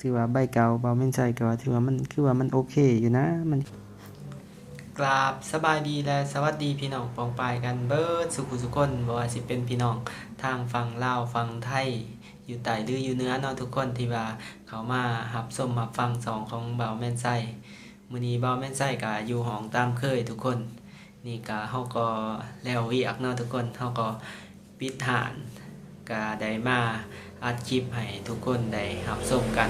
ถือว่าใบเก่าเบาแม่นใส่ก็ว่าถือว่ามันคือว่ามันโอเคอยู่นะมันกราบสบายดีและสวัสดีพี่น้องปองปายกันเบิดสุขุสุคนบ่ว่าสิเป็นพี่น้องทางฝั่งลาวฝั่งไทยอยู่ใต้หรืออยู่เหนือเนาะทุกคนที่ว่าเขามารับชมรับฟังสองของเบาแม่นใส่มื้อนี้เบาแม่นใส่ก็อยู่ห้องตามเคยทุกคนนี่ก็เฮาก็แล้วเวียกเนาะทุกคนเฮาก็ปิดห้านก็ได้มาอัดคลิปให้ทุกคนได้รับชมกัน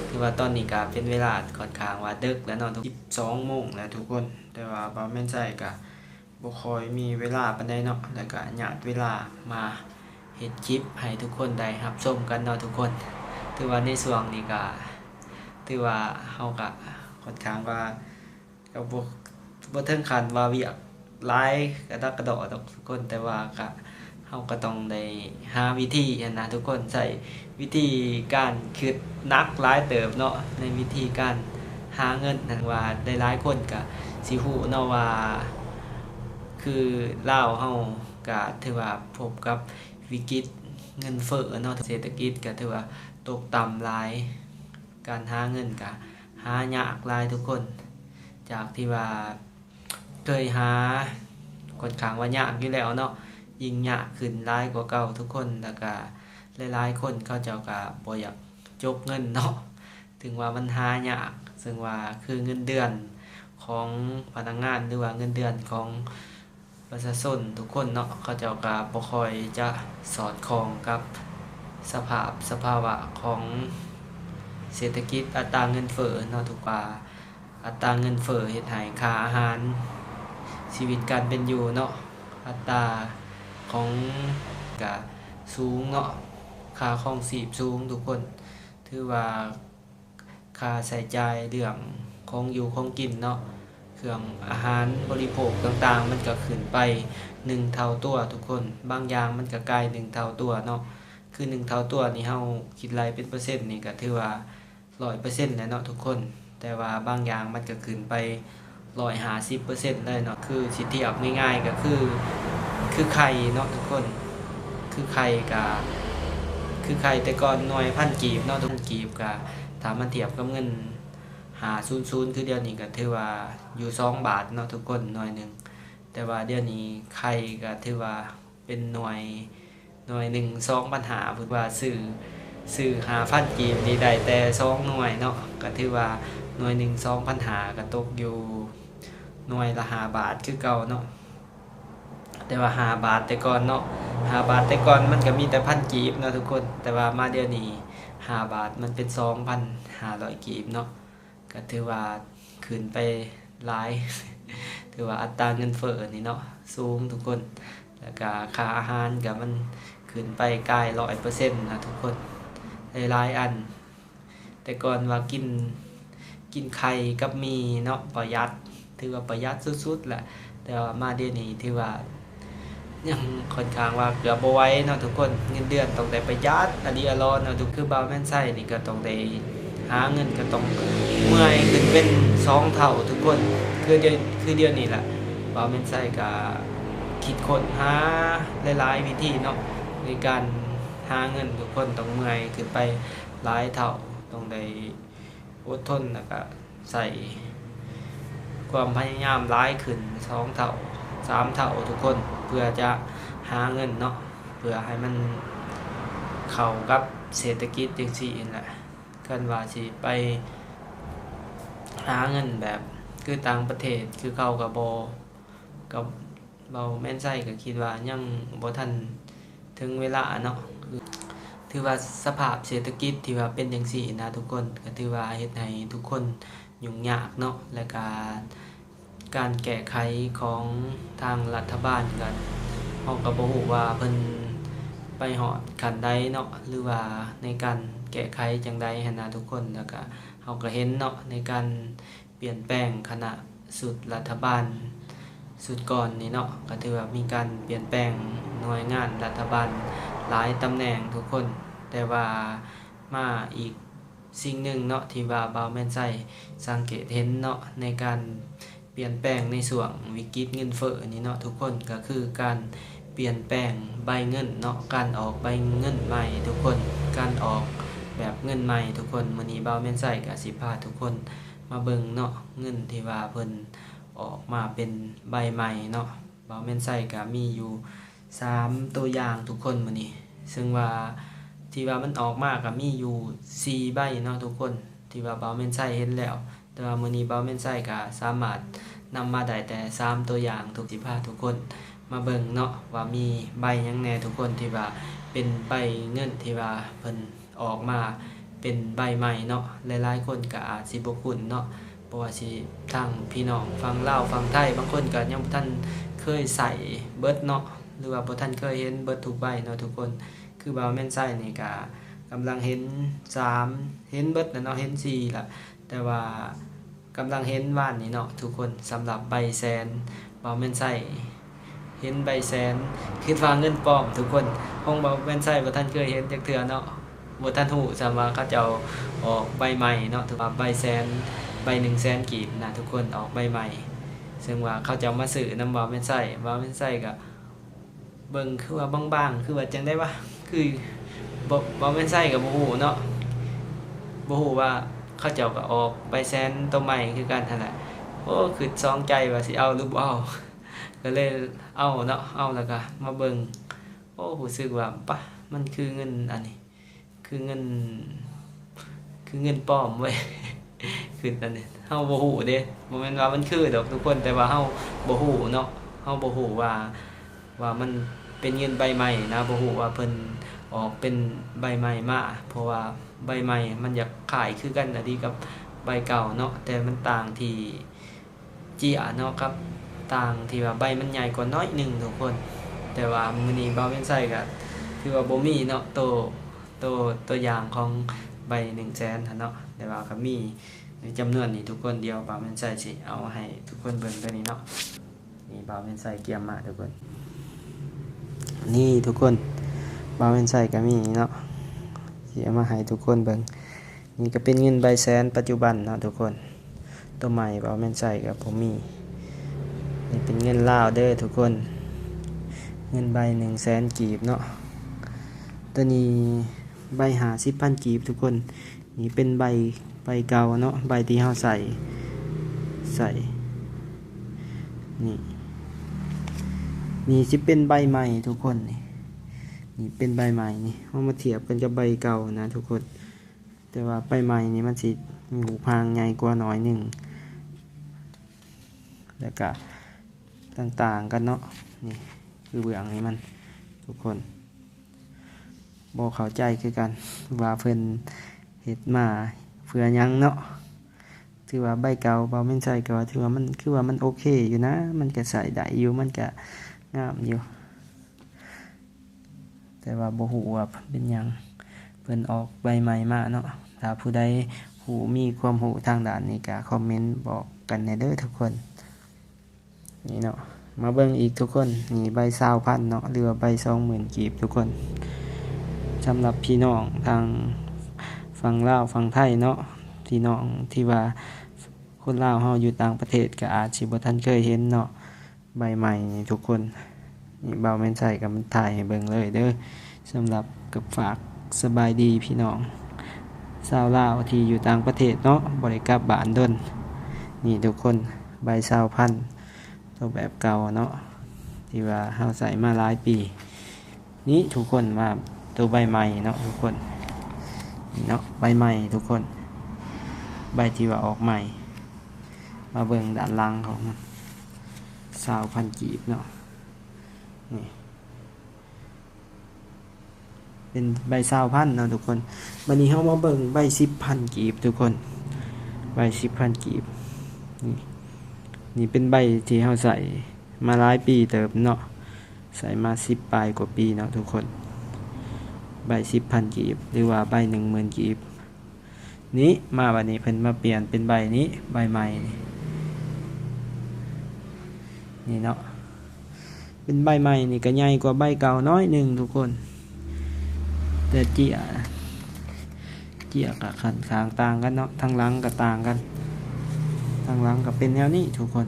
ถือว่าตอนนี้ก็เป็นเวลาค่อนข้างว่าดึกแล้วเนาะ12 โมงแล้วทุกคนแต่ว่าบ่แม่นใส่ก็บ่ค่อยมีเวลาปานใดเนาะแล้วก็ญาติเวลามาเฮ็ดคลิปให้ทุกคนได้รับชมกันเนาะทุกคนถือว่าในช่วงนี้ก็ถือว่าเฮาก็ค่อนข้างว่าก็บ่ถึงขั้นว่าเวียกหลายกระดักกระดอดอกทุกคนแต่ว่าก็เฮาก็ต้องได้หาวิธีนะทุกคนใช้วิธีการคิดหนักหลายเติบเนาะในวิธีการหาเงินนะว่าได้หลายคนก็สิฮู้เนาะว่าคือลาวเฮาก็ถือว่าพบกับวิกฤตเงินเฟ้อเนาะเศรษฐกิจก็ถือว่าตกต่ำหลายการหาเงินก็หายากหลายทุกคนจากที่ว่าเคยหาค่อนข้างว่ายากอยู่แล้วเนาะยิ่งยากขึ้นหลายกว่าเก่าทุกคนแล้วก็หลายๆคนเขาเจ้าก็บ่อยากจกเงินเนาะถึงว่ามันหายากซึ่งว่าคือเงินเดือนของพนักงานหรือว่าเงินเดือนของประชาชนทุกคนเนาะเขาเจ้าก็บ่ค่อยจะสอดคล้องกับสภาวะของเศรษฐกิจอัตราเงินเฟ้อเนาะทุกว่าอัตราเงินเฟ้อเฮ็ดให้ค่าอาหารชีวิตการเป็นอยู่เนาะอัตราของก็สูงเนาะค่าครองชีพสูงทุกคนถือว่าค่าใช้จ่ายเรื่องของอยู่ของกินเนาะเครื่องอาหารบริโภคต่างๆมันก็ขึ้นไป1เท่าตัวทุกคนบางอย่างมันก็กลาย1เท่าตัวเนาะคือ1เท่าตัวนี่เฮาคิดรายเป็นเปอร์เซ็นต์นี่ก็ถือว่า 100% แล้วเนาะทุกคนแต่ว่าบางอย่างมันก็ขึ้นไป150%ได้เนาะคือสิเทียบง่ายๆก็คือไข่เนาะทุกคนคือไข่กับคือไข่แต่ก่อนหน่วยพันกีบเนาะทุกกีบก็ถ้ามันเทียบกับเงิน500คือเดี๋ยวนี้ก็ถือว่าอยู่2 บาทเนาะทุกคนหน่วยหนึงแต่ว่าเดี๋ยวนี้ไข่ก็ถือว่าเป็นหน่วยหนึ่ง2,500พูดว่าซื้อ5,000 กีบนี่ได้แต่2 หน่วยเนาะก็ถือว่าหน่วยหนึ่ง2,500ก็ตกอยู่หน่วยละ5 บาทคือเก่าเนาะแต่ว่า5 บาทแต่ก่อนเนาะ5 บาทแต่ก่อนมันก็มีแต่พันกีบเนาะทุกคนแต่ว่ามาเดี๋ยวนี้5 บาทมันเป็น2,500 กีบเนาะก็ถือว่าขึ้นไปหลายถือว่าอัตราเงินเฟ้อนี่เนาะสูงทุกคนแล้วก็ค่าอาหารก็มันขึ้นไปใกล้100%นะทุกคนหลายๆอันแต่ก่อนว่ากินไข่กับมีเนาะประหยัดถือว่าประหยัดสุดๆแหละแต่ว่ามาเดี๋ยวนี้ถือว่ายังค่อนข้างว่าเกือบบ่ไหวเนาะทุกคนเงินเดือนต้องได้ประหยัดอันนี้อรอเนาะทุกคือบ่าวแม่นไส้นี่ก็ต้องได้หาเงินก็ต้องเมื่อยขึ้นเป็น2 เท่าทุกคนคือเดี๋ยวนี้แหละบ่าวแม่นไส้ก็คิดค้นหาหลายๆวิธีเนาะในการหาเงินทุกคนต้องเมื่อยขึ้นไปหลายเท่าต้องได้อดทนแล้วก็ใส่ความพยายามหลายขึ้น2 เท่า3 เท่าทุกคนเพื่อจะหาเงินเนาะเพื่อให้มันเข้ากับเศรษฐกิจจังซี่นั่นแหละกันว่าสิไปหาเงินแบบคือต่างประเทศคือเขาก็บ่ก็เบาแม่นไส้ก็คิดว่ายังบ่ทันถึงเวลาเนาะถือว่าสภาพเศรษฐกิจที่ว่าเป็นจังซี่นะทุกคนก็ถือว่าเฮ็ดให้ทุกคนยุ่งยากเนาะและการแก้ไขของทางรัฐบาลก็เฮาก็บ่ฮู้ว่าเพิ่นไปฮอดขั้นใดเนาะหรือว่าในการแก้ไขจังใดหั้นนะทุกคนแล้วก็เฮาก็เห็นเนาะในการเปลี่ยนแปลงคณะสุดรัฐบาลสุดก่อนนี่เนาะก็ถือว่ามีการเปลี่ยนแปลงหน่วยงานรัฐบาลหลายตำแหน่งทุกคนแต่ว่ามาอีกสิ่งหนึ่งเนาะที่ว่าบ่าวแม่นไส้สังเกตเห็นเนาะในการเปลี่ยนแปลงในช่วงวิกฤตเงินเฟ้อนี่เนาะทุกคนก็คือการเปลี่ยนแปลงใบเงินเนาะการออกใบเงินใหม่ทุกคนการออก แบบเงินใหม่ทุกคนมื้อนี้บ่าวแม่นไส้ก็สิพาทุกคนมาเบิ่งเนาะเงินที่ว่าเพิ่นออกมาเป็นใบใหม่เนาะบ่าวแม่นไส้ก็มีอยู่3ตัวอย่างทุกคนมื้อนี้ซึ่งว่าที่ว่ามันออกมาก็มีอยู่4ใบเนาะทุกคนที่ว่าบ่าวแม่นไส้เห็นแล้วแต่ว่ามื้อนี้บ่าวแม่นไส้ก็สามารถนำมาได้แต่3ตัวอย่างทุกสิพาทุกคนมาเบิ่งเนาะว่ามีใบหยังแน่ทุกคนที่ว่าเป็นใบเงินที่ว่าเพิ่นออกมาเป็นใบใหม่เนาะหลายๆคนก็อาจสิบ่คุ้นเนาะเพราะว่าสิทางพี่น้องฝั่งลาวฝั่งไทยบางคนก็ยังบ่ทันเคยใส่เบิดเนาะหรือว่าบ่ทันเคยเห็นเบิดทุกใบเนาะทุกคนคือบ่าวแม่นไส้นี่ก็กำลังเห็น3เห็นเบิดแล้วเนาะเห็น4ล่ะแต่ว่ากำลังเห็นว่านนี่เนาะทุกคนสำหรับใบแสนบ่าวแม่นไส้เห็นใบแสนคิดว่าเงินปลอมทุกคนคงบ่าวแม่นไส้บ่ทันเคยเห็นจักเทื่อเนาะบ่ทันฮู้ซะว่าเขาเจ้าออกใบใหม่เนาะถือว่าใบแสนใบ100,000กีบนะทุกคนออกใบใหม่ซึ่งว่าเขาเจ้ามาซื้อนำบ่าวแม่นไส้ก็เบิ่งคือว่าบางๆคือว่าจังได๋วะคือบ่าวแม่นไส้ก็บ่ฮู้เนาะบ่ฮู้ว่าเขาเจ้าก็ออกใบแสนตัวใหม่คือกันนั่นแหละโอ้คือสองใจว่าสิเอาหรือบ่เอาก็เลยเอาเนาะเอาแล้วก็มาเบิ่งโอ้รู้สึกว่าปะมันคือเงินอันนี้คือเงินปลอมเว้ย คืออันนี้เฮาบ่ฮู้เด้บ่แม่นว่ามันคือดอกทุกคนแต่ว่าเฮาบ่ฮู้เนาะเฮาบ่ฮู้ว่ามันเป็นเงินใบใหม่นะบ่ฮู้ว่าเพิ่นออกเป็นใบใหม่มาเพราะว่าใบใหม่มันอยากขายคือกันน่ะดีกับใบเก่าเนาะแต่มันต่างที่เจียเนาะครับต่างที่ว่าใบมันใหญ่กว่าน้อยหนึงทุกคนแต่ว่ามื้อนี้บ่าวแม่นไส้ก็คือว่าบ่มีเนาะตัวอย่างของใบ100,000หั่นเนาะแต่ว่าก็มีจำนวนนี้ทุกคนเดียวบ่าวแม่นไส้สิเอาให้ทุกคนเบิ่งตัวนี้เนาะนี่บ่าวแม่นไส้เกียมมาทุกคนนี่ทุกคนบ่าวแม่นไส้ก็มีเนาะสิเอามาให้ทุกคนเบิ่งนี่ก็เป็นเงินใบแสนปัจจุบันเนาะทุกคนตัวใหม่บ่าวแม่นไส้ก็บ่มีนี่เป็นเงินลาวเด้อทุกคนเงินใบ100,000กีบเนาะตัวนี้ใบ50,000กีบทุกคนนี่เป็นใบเก่าเนาะใบที่เฮาใส่นี่สิเป็นใบใหม่ทุกคนนี่เป็นใบใหม่นี่เฮามาเทียบกันกับใบเก่านะทุกคนแต่ว่าใบใหม่นี่มันสิหูพางใหญ่กว่าน้อยหนึงแล้วก็ต่างๆกันเนาะนี่คือเบื้องนี้มันทุกคนบ่เข้าใจคือกันว่าเพิ่นเฮ็ดมาเพื่อหยังเนาะถือว่าใบเก่าบ่แม่นใส่ก็ถือว่ามันคือว่ามันโอเคอยู่นะมันก็ใส่ได้อยู่มันก็งามอยู่แต่ว่าบ่ฮู้ว่าเป็นหยังเพิ่นออกใบใหม่มาเนาะถ้าผู้ใดฮู้มีความรู้ทางด้านนี้ก็คอมเมนต์บอกกันแหน่เด้อทุกคนนี่เนาะมาเบิ่งอีกทุกคนนี่ใบ20,000เนาะหรือว่าใบ20,000กีบทุกคนสำหรับพี่น้องทางฝั่งลาวฝั่งไทยเนาะพี่น้องที่ว่าคนลาวเฮาอยู่ต่างประเทศก็อาจสิบ่ทันเคยเห็นเนาะใบใหม่นี่ทุกคนนี่บ่าวแม่นไส้ก็มันถ่ายให้เบิ่งเลยเด้อสำหรับกับฝากสบายดีพี่น้องชาวลาวที่อยู่ต่างประเทศเนาะบ่ได้กลับบ้านดนนี่ทุกคนใบ20,000ตัวแบบเก่าเนาะที่ว่าเฮาใส่มาหลายปีนี้ทุกคนมาตัวใบใหม่เนาะทุกคนนี่เนาะใบใหม่ทุกคนใบที่ว่าออกใหม่มาเบิ่งด้านล่างของมัน20,000กีบเนาะนี่เป็นใบ20,000เนาะทุกคนวันนี้เฮามาเบิ่งใบ10,000กีบทุกคนใบ10,000กีบนี่เป็นใบที่เฮาใส่มาหลายปีเติบเนาะใส่มา10ปลายกว่าปีเนาะทุกคนใบ10,000กีบหรือว่าใบ10,000กีบนี้มาวันนี้เพิ่นมาเปลี่ยนเป็นใบนี้ใบใหม่นี่เนาะเป็นใบใหม่นี่ก็ใหญ่กว่าใบเก่าน้อยหนึ่งทุกคนแต่เจียกับขันขางต่างกันเนาะทางหลังก็ต่างกันทางหลังก็เป็นแนวนี้ทุกคน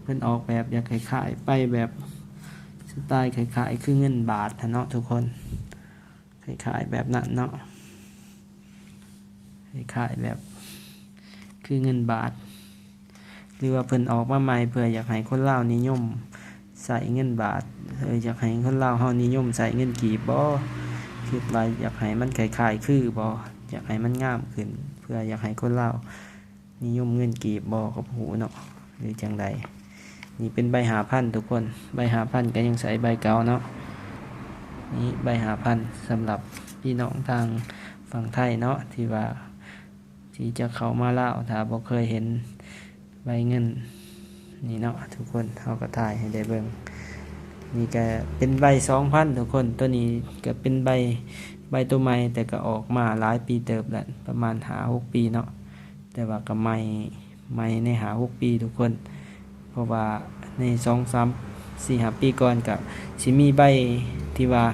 เพิ่นออกแบบอยากขายไปแบบสไตล์ขายคือเงินบาทเนาะทุกคน คล้ายๆแบบนั้นเนาะคล้ายๆแบบคือเงินบาทหรือว่าเพิ่นออกมาใหม่เพื่ออยากให้คนลาวนิยมใส่เงินบาทอยากให้คนลาวเฮานิยมใส่เงินกีบบ่คิดว่าอยากให้มันคล้ายๆคือบ่อยากให้มันงามขึ้นเพื่ออยากให้คนลาวนิยมเงินกีบบ่ก็บ่ฮู้เนาะหรือจังใดนี่เป็นใบ5,000ทุกคนใบ5,000ก็ยังใส่ใบเก่าเนาะนี่ใบ5,000สำหรับพี่น้องทางฝั่งไทยเนาะที่ว่าที่จะเข้ามาลาวถ้าบ่เคยเห็นใบเงินนี่เนาะทุกคนเขาก็ถ่ายให้ได้เบิ่งนี่ก็เป็นใบ 2,000 ทุกคนตัวนี้ก็เป็นใบตัวใหม่แต่ก็ออกมาหลายปีเติบแล้วประมาณ 5-6 ปีเนาะแต่ว่าก็ใหม่ใน 5-6 ปีทุกคนเพราะว่าใน 2-3-4-5 ปีก่อนก็สิมีใบที่ว่า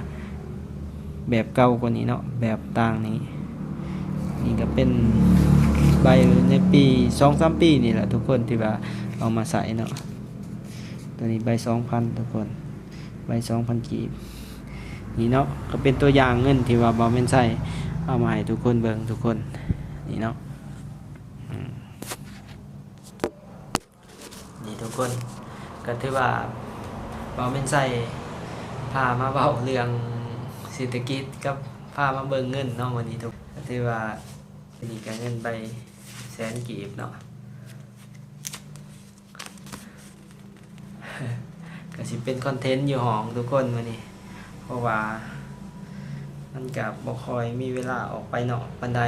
แบบเก่ากว่านี้เนาะแบบต่างนี้นี่ก็เป็นใบในปี 2-3 ปีนี่แหละทุกคนที่ว่าเอามาใส่เนาะตัวนี้ใบ 2,000 ทุกคนใบ 2,000 กีบนี่เนาะก็เป็นตัวอย่างเงินที่ว่าบ่แม่นใช้เอามาให้ทุกคนเบิ่งทุกคนนี่เนาะนี่ทุกคนก็ถือว่าบ่แม่นใช้พามาเว้าเรื่องเศรษฐกิจกับพามาเบิ่งเงินเนาะวันนี้ทุกก็ถือว่านี่ก็เงินใบ100,000 กีบเนาะก็สิเป็นคอนเทนต์อยู่ห้องทุกคนมื้อนี้เพราะว่ามันก็บ่ค่อยมีเวลาออกไปนอกปานใด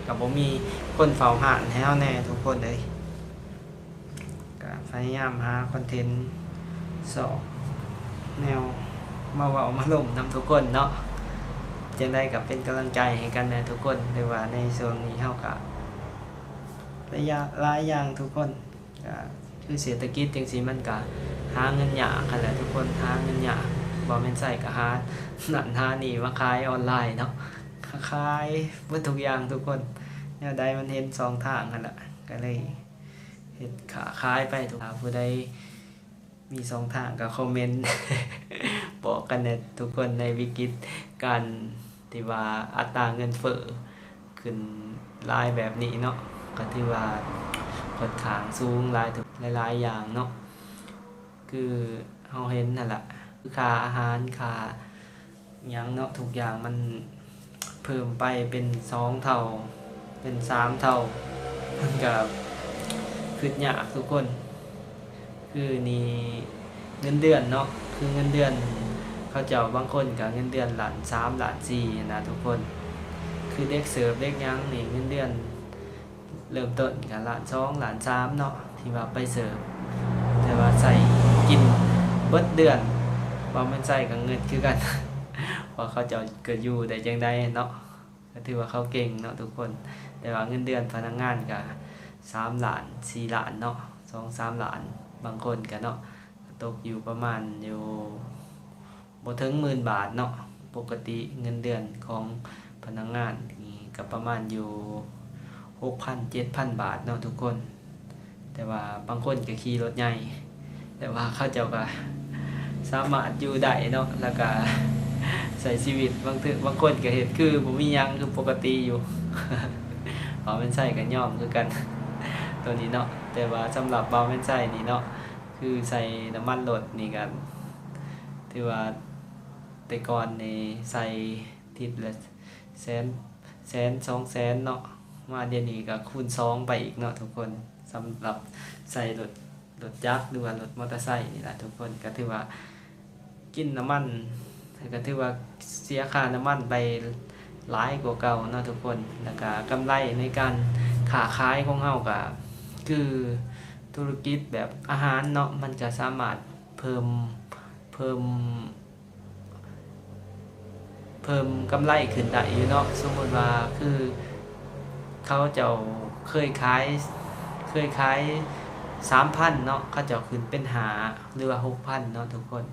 ก็บ่มีคนเฝ้าร้านให้เฮาแน่ทุกคนเอ้ยก็พยายามหาคอนเทนต์สอบแนวมาเว้ามาลงนำทุกคนเนาะจังได๋ก็เป็นกำลังใจให้กันนะทุกคนแต่ว่าในช่วงนี้เฮาก็ระยะหลายอย่างทุกคนก็คือเศรษฐกิจจังซี่มันก็หาเงินยากคั่นแหละทุกคนหาเงินยากบ่แม่นใช้ก็หานั่นหานี่มาขายออนไลน์เนาะขายเบิดทุกอย่างทุกคนแนวใดมันเห็น2ทางนั่นล่ะก็เลยเฮ็ดค้าขายไปทุกผู้ใดมี2ทางก็คอมเมนต์ บอกกันแน่ทุกคนในวิกฤตการที่ว่าอัตราเงินเฟ้อขึ้นหลายแบบนี้เนาะก็ถือว่าค่อนข้างสูงหลายทุกหลายๆอย่างเนาะคือเฮาเห็นนั่นล่ะคือค่าอาหารค่าหยังเนาะทุกอย่างมันเพิ่มไปเป็น2เท่าเป็น3เท่ามันก็คิดยากทุกคนคือนี่เงินเดือนเนาะคือเงินเดือนเขาเจ้าบางคนก็เงินเดือนล้าน3ล้าน4นะทุกคนคือเด็กเสิร์ฟเด็กหยังนี่เงินเดือนเริ่มต้นก็ล้าน2ล้าน3เนาะที่ว่าไปเสิร์ฟแต่ว่าใส่กินเบิดเดือนบ่แม่นใส่ก็เงินคือกัน เพราะเขาเจ้าก็อยู่ได้จังได๋เนาะก็ถือว่าเขาเก่งเนาะทุกคนแต่ว่าเงินเดือนพนักงานก็3ล้าน4ล้านเนาะ2-3ล้านบางคนก็เนาะตกอยู่ประมาณอยู่บ่ถึง 10,000 บาทเนาะปกติเงินเดือนของพนักงานนี่ก็ประมาณอยู่ 6,000-7,000 บาทเนาะทุกคนแต่ว่าบางคนก็ขี่รถใหญ่แต่ว่าเขาเจ้าก็สามารถอยู่ได้เนาะแล้วก็ใช้ชีวิตบางคนก็เฮ็ดคือบ่มีหยังคือปกติอยู่ บ่แม่นใช้ก็ยอมคือกัน ตัวนี้เนาะแต่ว่าสำหรับบ่แม่นใช้นี่เนาะคือใส่น้ำมันรถนี่ก็ถือว่าแต่ก่อนนี่ใส่ทิศละแสน200,000เนาะมาเดี๋ยวนี้ก็คูณ2ไปอีกเนาะทุกคนสำหรับใส่รถจักรหรือว่ารถมอเตอร์ไซค์นี่ล่ะทุกคนก็ถือว่ากินน้ำมันก็ถือว่าเสียค่าน้ำมันไปหลายกว่าเก่าเนาะทุกคนแล้วก็กำไรในการค้าขายของเฮาก็คือธุรกิจแบบอาหารเนาะมันจะสามารถเพิ่มกำไรขึ้นได้อยู่เนาะสมมุติว่าคือเขาเจ้าเคยขาย 3,000 เนาะเขาเจ้าขึ้นเป็น5หรือว่า 6,000 เนาะทุกคน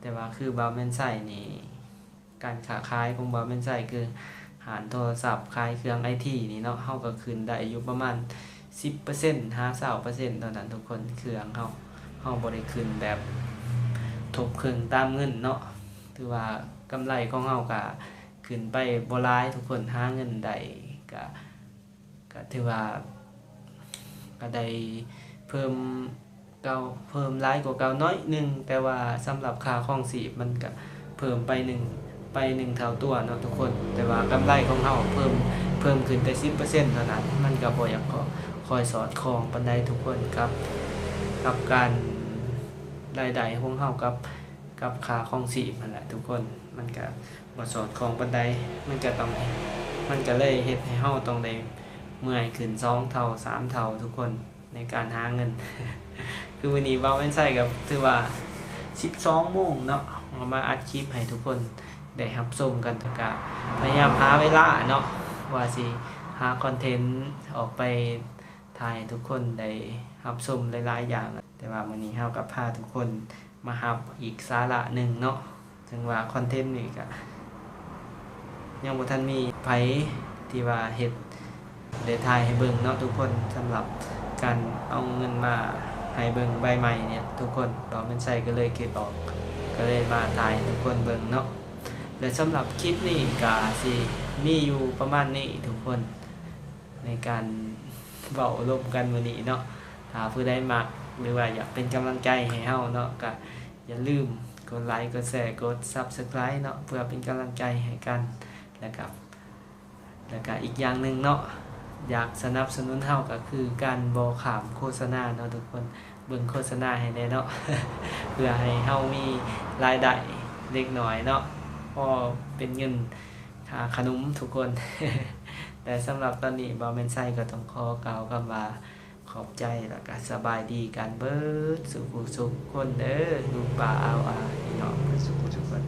แต่ว่าคือบาวแม่นไส้นี่การค้าขายของบาวแม่นไส้คือหารโทรศัพท์ขายเครื่อง IT นี่เนาะเฮาก็ขึ้นได้อยู่ประมาณ 10% 50% เท่านั้นทุกคนเครื่องเฮาบ่ได้ขึ้นแบบทบครึ่งตามเงินเนาะถือว่ากำไรของเฮาก็ขึ้น ขึ้นไปบ่หลายทุกคนหาเงินได้ก็ถือว่าก็ได้เพิ่มเก่าเพิ่มหลายกว่าเก่าน้อยหนึงแต่ว่าสำหรับค่าครองชีพมันก็เพิ่มไป1เท่าตัวเนาะทุกคนแต่ว่ากำไรของเฮาเพิ่มขึ้นแต่ 10% เท่านั้นมันก็บ่อยากคอยสอดคล้องปานใดทุกคนกับการรายได้ของเฮากับค่าครองชีพนั่นแหละทุกคนมันก็บ่สอดคล้องปานใดมันก็เลยเฮ็ดให้เฮาต้องได้เมื่อยขึ้น2เท่า3เท่าทุกคนในการหาเงิน คือวันนี้เว้าแม่นใส่ก็ถือว่า12 โมงเนาะมาอัดคลิปให้ทุกคนได้รับชมกันก็พยายามหาเวลาเนาะว่าสิหาคอนเทนต์ออกไปถ่ายทุกคนได้รับชมหลายๆอย่างแต่ว่ามื้อนี้เฮาก็พาทุกคนมารับอีกสาระหนึ่งเนาะถึงว่าคอนเทนต์นี่ก็ยังบ่ทันมีไผที่ว่าเฮ็ดได้ถ่ายให้เบิ่งเนาะทุกคนสำหรับการเอาเงินมาให้เบิ่งใบใหม่เนี่ยทุกคนเรามันใส่ก็เลยคิดออกก็เลยมาถ่ายให้ทุกคนเบิ่งเนาะและสำหรับคลิปนี้ก็สิมีอยู่ประมาณนี้ทุกคนในการเว้าร่วมกันมื้อนี้เนาะถ้าผู้ใดมักหรือว่าอยากเป็นกำลังใจให้เฮาเนาะก็อย่าลืมกดไลค์กดแชร์กด Subscribe เนาะเพื่อเป็นกำลังใจให้กันแล้วก็อีกอย่างหนึ่งเนาะอยากสนับสนุนเฮาก็คือการบ่ข้ามโฆษณาเนาะทุกคนเบิ่งโฆษณาให้แน่เนาะ เพื่อให้เฮามีรายได้เล็กน้อยเนาะพอเป็นเงินค่าขนมทุกคน แต่สำหรับตอนนี้บ่แม่นไส้ก็ต้องขอกล่าวคำว่าขอบใจแล้วก็สบายดีกันเบิดสุขคนเด้อลูกป่าเอาพี่น้องสุขทุกคน